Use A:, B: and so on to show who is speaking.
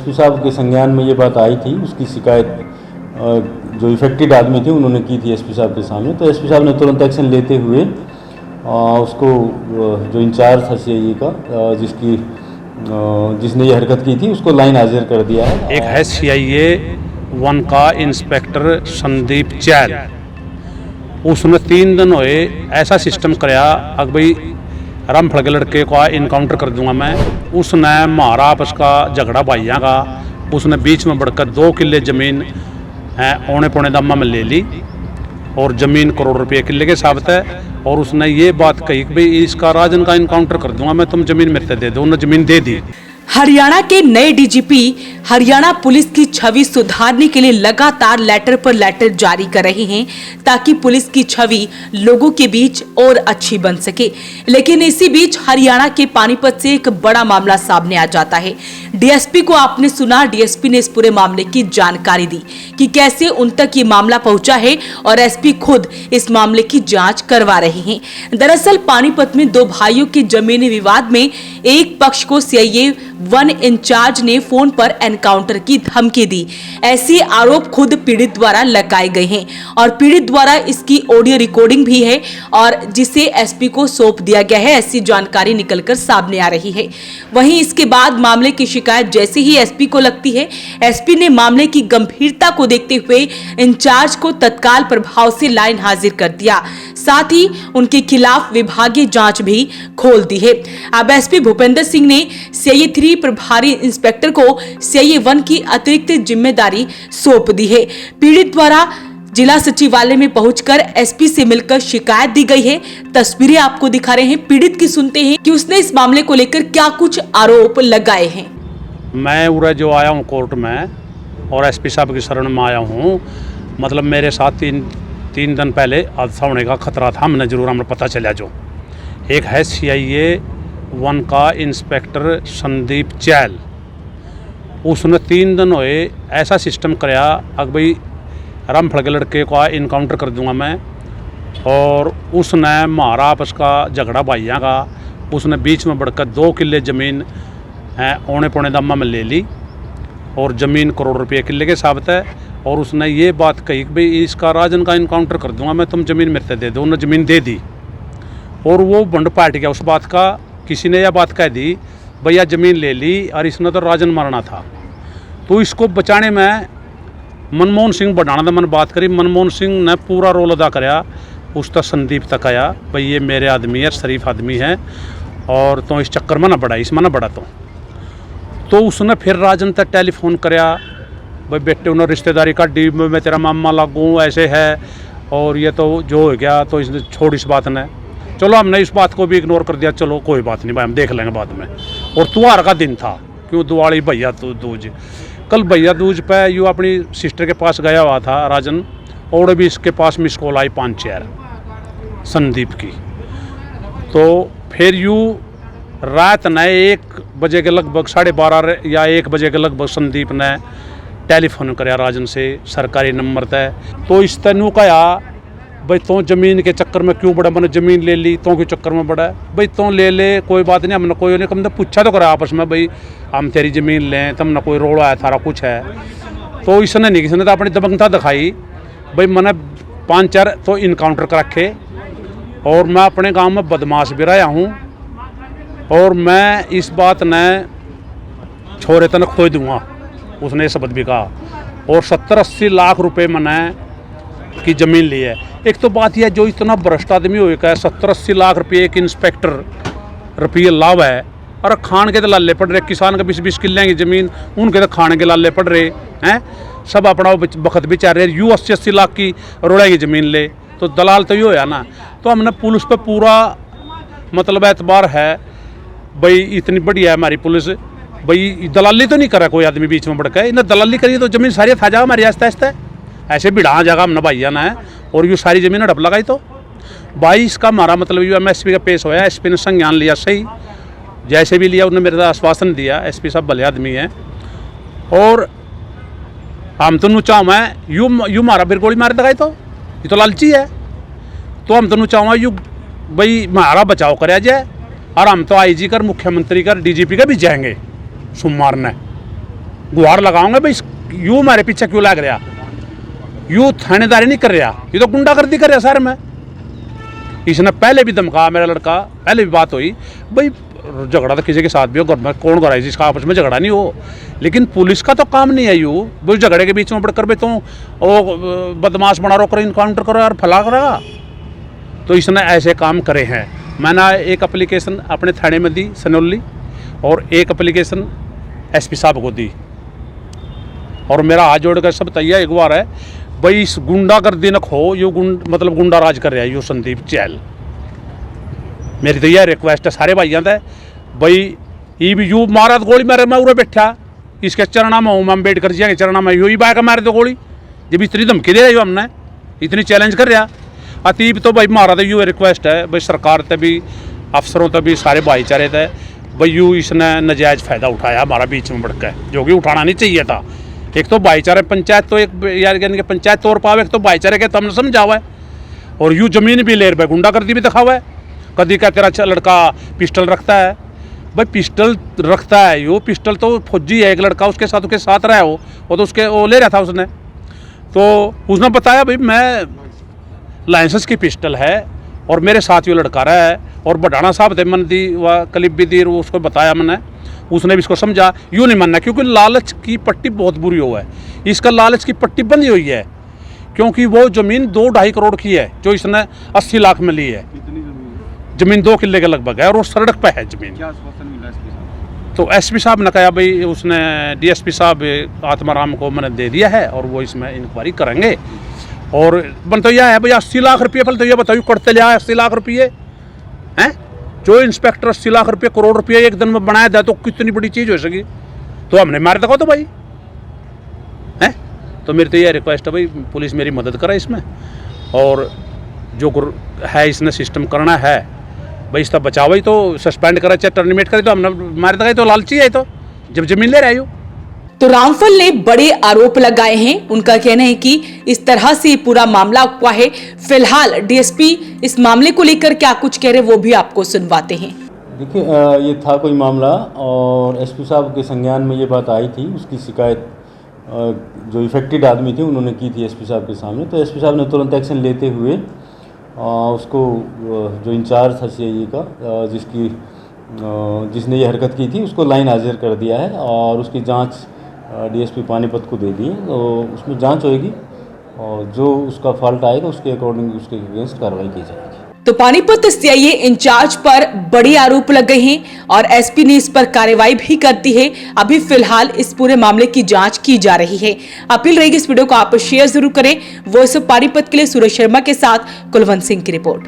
A: SP साहब के संज्ञान में ये बात आई थी, उसकी शिकायत जो इफेक्टेड आदमी थे उन्होंने की थी एसपी साहब के सामने। तो एसपी साहब ने तुरंत एक्शन लेते हुए उसको जो इंचार्ज था सीआईए का जिसने ये हरकत की थी उसको लाइन हाजिर कर दिया है।
B: एक है सीआईए 1 का इंस्पेक्टर संदीप चैल, उसने 3 दिन हुए ऐसा सिस्टम कराया अग भाई रामफल के लड़के को इनकाउंटर कर दूंगा मैं। उसने मारा आपस का झगड़ा भाइयों का, उसने बीच में बढ़कर 2 किले ज़मीन औने पौने दामा में ले ली और ज़मीन करोड़ रुपये किले के साबित है। और उसने ये बात कही कि भाई इसका राजन का इनकाउंटर कर दूंगा मैं, तुम ज़मीन मेरे से दे दो। उन्होंने ज़मीन दे दी।
C: हरियाणा के नए डीजीपी हरियाणा पुलिस की छवि सुधारने के लिए लगातार लेटर पर लेटर जारी कर रहे हैं ताकि पुलिस की छवि लोगों के बीच और अच्छी बन सके। लेकिन इसी बीच हरियाणा के पानीपत से एक बड़ा मामला सामने आ जाता है। डीएसपी को आपने सुना, डीएसपी ने इस पूरे मामले की जानकारी दी कि कैसे उन तक ये मामला पहुंचा है और एसपी खुद इस मामले की जांच करवा रहे हैं। दरअसल पानीपत में 2 भाइयों के जमीनी विवाद में एक पक्ष को सीआईए 1 इंचार्ज ने फोन पर एनकाउंटर की धमकी दी। ऐसे आरोप खुद पीड़ित द्वारा लगाए गए हैं और पीड़ित द्वारा इसकी ऑडियो रिकॉर्डिंग भी है और जिसे एसपी को सौंप दिया गया है, ऐसी जानकारी निकलकर सामने आ रही है। वहीं इसके बाद मामले की शिकायत जैसे ही एसपी को लगती है, एसपी ने मामले की गंभीरता को देखते हुए इंचार्ज को तत्काल प्रभाव से लाइन हाजिर कर दिया, साथ ही उनके खिलाफ विभागीय जांच भी खोल दी है। अब एसपी भूपेंद्र सिंह ने सीआईए 3 प्रभारी इंस्पेक्टर को सीआईए 1 की अतिरिक्त जिम्मेदारी सौंप दी है। पीड़ित द्वारा जिला सचिवालय में पहुंचकर एसपी से मिलकर शिकायत दी गई है। तस्वीरें आपको दिखा रहे हैं, पीड़ित की सुनते हैं कि उसने इस मामले को लेकर क्या कुछ आरोप लगाए हैं।
B: मैं उरे जो आया हूँ कोर्ट में और एसपी साहब की शरण में आया हूँ, मतलब मेरे साथ 3 दिन पहले हादसा होने का खतरा था, हमने जरूर हमें पता चला। जो एक है सीआईए 1 का इंस्पेक्टर संदीप चैल, उसने 3 दिन हुए ऐसा सिस्टम कराया अग भाई रामफल के लड़के को इनकाउंटर कर दूंगा मैं। और उसने मारा आपस का झगड़ा भाइयों का, उसने बीच में बढ़कर 2 किले ज़मीन औने पौने दामा में ले ली और ज़मीन करोड़ रुपये किले के साबित है। और उसने ये बात कही कि भाई इसका राजन का इनकाउंटर कर दूंगा मैं, तुम ज़मीन मेरे से दे दो। उन्होंने ज़मीन दे दी और वो बंड पार्ट गया उस बात का। किसी ने यह बात कह दी भैया ज़मीन ले ली और इसने तो राजन मारना था। तो इसको बचाने में मनमोहन सिंह बढ़ाना था। मैंने बात करी, मनमोहन सिंह ने पूरा रोल अदा कराया, उस तक संदीप तक आया भाई ये मेरे आदमी है, शरीफ आदमी है और तो इस चक्कर में ना बढ़ा, इसमें ना बढ़ा। तो उसने फिर राजन तक टेलीफोन कराया, भाई बेटे उन्होंने रिश्तेदारी का डी में तेरा मामा लागू ऐसे है और ये तो जो हो गया तो इसने छोड़ इस बात ने। चलो हमने इस बात को भी इग्नोर कर दिया, चलो कोई बात नहीं भाई हम देख लेंगे बाद में। और त्योहार का दिन था, क्यों दिवाली भैया दूज, कल भैया दूज पे यूँ अपनी सिस्टर के पास गया हुआ था राजन, और भी इसके पास मिस कॉल आई 5-4 संदीप की। तो फिर यूँ रात ने 1 बजे के लगभग 12:30 या 1 बजे के लगभग संदीप ने टेलीफोन कराया राजन से, सरकारी नंबर तय। तो इस तेनू कहा भाई तो ज़मीन के चक्कर में क्यों बड़ा, मैंने ज़मीन ले ली तो के चक्कर में बड़ा भाई, तो ले ले कोई बात नहीं, हमने कोई नहीं, हमने पूछा तो करा आपस में भाई हम तेरी ज़मीन लें, तुमने कोई रोड़ा है थारा कुछ है। तो इसने नहीं, किसने तो अपनी दबंगता दिखाई भाई मैंने 5-4 तो इनकाउंटर कर रखे और मैं अपने गाँव में बदमाश भी रहा हूँ और मैं इस बात ने छोरे तन खोई दूँगा, उसने शब्द भी कहा। और 70-80 लाख रुपए मैंने की ज़मीन ली है। एक तो बात यह जो इतना भ्रष्ट आदमी होगा, 70-80 लाख रुपये एक इंस्पेक्टर रुपये लाभ है और खान के तो लाले पड़ रहे, किसान के 20-20 किले की ज़मीन उनके तो खाने के लाले पड़ रहे हैं, सब अपना बखत बिचार रहे। यूँ 80-80 लाख की रोड़ा की ज़मीन ले तो दलाल तो ये होया ना। तो हमने पुलिस पे पूरा मतलब एतबार है भाई, इतनी बढ़िया है हमारी पुलिस भाई, दलाली तो नहीं करा कोई आदमी बीच में बढ़कर। इन्हें दलाली करिए तो ज़मीन सारी था जाएगा हमारी आस्ते आस्ते, ऐसे भिड़ा जाएगा हमने भाइया ना है और ये सारी ज़मीन हड़प लगाई। तो भाई इसका हमारा मतलब ये एमएसपी का पेश होया, एसपी ने संज्ञान लिया, सही जैसे भी लिया उन्होंने मेरे आश्वासन दिया, एसपी साहब भले आदमी हैं और हम तो नू चाहूँ मैं यूँ मारा फिर गोली मार लगाई, तो ये तो लालची है। तो हम तो नू चाहूँ यूँ भाई हमारा बचाव कराया जाए और हम तो आईजी कर, मुख्यमंत्री कर, डीजीपी का भी जाएंगे सुमार ने गुहार लगाऊंगा भाई, यूँ हमारे पीछे क्यों लग रहा, यूँ थानेदारी नहीं कर रहा, ये तो गुंडागर्दी कर रहा सर। मैं इसने पहले भी धमका मेरा लड़का, पहले भी बात हुई भाई, झगड़ा तो किसी के साथ भी हो, घर में कौन कराए जिसका आपस में झगड़ा नहीं हो, लेकिन पुलिस का तो काम नहीं है यूँ वो झगड़े के बीच में पड़ कर भी तो वो बदमाश बना रो कर इनकाउंटर करो यार, फला करेगा। तो इसने ऐसे काम करे हैं। मैंने एक एप्लीकेशन अपने थाने में दी सनौली, और एक एप्लीकेशन एसपी साहब को दी, और मेरा हाथ जोड़ कर सब तैयार एक बार है भाई, इस गुंडागर्दी न खो, यो मतलब गुंडा राज कर रहा है यो संदीप चैल। मेरी तो यह रिक्वेस्ट है सारे भाइयों से भाई, ये भी यू मारा तो गोली मारे, मैं उरे बैठा इसके चरणा में हूँ, मैं अम्बेडकर जी के चरणा में, यू ही बाय का मारे तो गोली, जब इतनी धमकी दे रही हो हमने, इतनी चैलेंज कर रहा अतीब तो भाई मारा तो यू रिक्वेस्ट है भाई सरकार से भी, अफसरों से भी, सारे भाईचारे थे भाई, यू इसने नजायज़ फ़ायदा उठाया हमारा बीच में बढ़ के, जो कि उठाना नहीं चाहिए था। एक तो भाईचारे पंचायत तो एक यार यानी कि पंचायत तौर पावे, एक तो भाईचारे के तमने समझा हुआ है, और यूँ ज़मीन भी ले रहे गुंडागर्दी भी दिखा हुआ है। कभी क्या तेरा लड़का पिस्टल रखता है, भाई पिस्टल रखता है, यो पिस्टल तो फौजी है एक लड़का, उसके साथ रहा हो, वो तो उसके वो ले रहा था उसने, तो उसने बताया भाई मैं लाइसेंस की पिस्टल है और मेरे साथ ये लड़का रहा है, और बढ़ाना साहब थे मन दी व क्लिप भी दी, उसको बताया मैंने, उसने भी इसको समझा। यूँ नहीं मानना क्योंकि लालच की पट्टी बहुत बुरी हुआ है, इसका लालच की पट्टी बंधी हुई है, क्योंकि वो ज़मीन 2-2.5 करोड़ की है जो इसने 80 लाख में ली है। ज़मीन 2 किले के लगभग है, और वो सड़क पे है ज़मीन। क्या आश्वासन मिला एसपी साहब? तो एसपी साहब ने कहा भाई, उसने डीएसपी साहब आत्माराम को मैंने दे दिया है, और वो इसमें इंक्वायरी करेंगे। और बन तो यह है भाई 80 लाख रुपये, फल तो यह बताइए करते लिया 80 लाख रुपये हैं, जो इंस्पेक्टर 80 लाख रुपये, करोड़ रुपये एक दिन में बनाया था, तो कितनी बड़ी चीज़ हो सकी, तो हमने मार दको तो भाई हैं। तो मेरी तो यह रिक्वेस्ट है भाई, पुलिस मेरी मदद करे इसमें, और जो है इसने सिस्टम करना है भाई, इसका बचाव ही तो सस्पेंड करे चाहे टर्मिनेट करे, तो हमने मार दगा, तो लालची है तो जब जमीन ले रहे हो।
C: तो रामफल ने बड़े आरोप लगाए हैं। उनका कहना है कि इस तरह से पूरा मामला हुआ है। फिलहाल डीएसपी इस मामले को लेकर क्या कुछ कह रहे वो भी आपको सुनवाते हैं।
A: देखिए, ये था कोई मामला, और एसपी साहब के संज्ञान में ये बात आई थी, उसकी शिकायत जो इफेक्टेड आदमी थे उन्होंने की थी एसपी साहब के सामने। तो एसपी साहब ने तुरंत एक्शन लेते हुए उसको जो इंचार्ज था सीआईए का, जिसने ये हरकत की थी, उसको लाइन हाजिर कर दिया है, और उसकी जांच डीएसपी पानीपत को दे दी है। तो उसमें जांच होएगी, और जो उसका फॉल्ट आएगा उसके अकॉर्डिंग उसके अगेंस्ट कार्रवाई की जाएगी।
C: तो पानीपत सीआईए इंचार्ज पर बड़े आरोप लग गए हैं, और एसपी ने इस पर कार्रवाई भी करती है। अभी फिलहाल इस पूरे मामले की जांच की जा रही है। अपील रहेगी इस वीडियो को आप शेयर जरूर करें। वॉइस ऑफ पानीपत के लिए सूरज शर्मा के साथ कुलवंत सिंह की रिपोर्ट।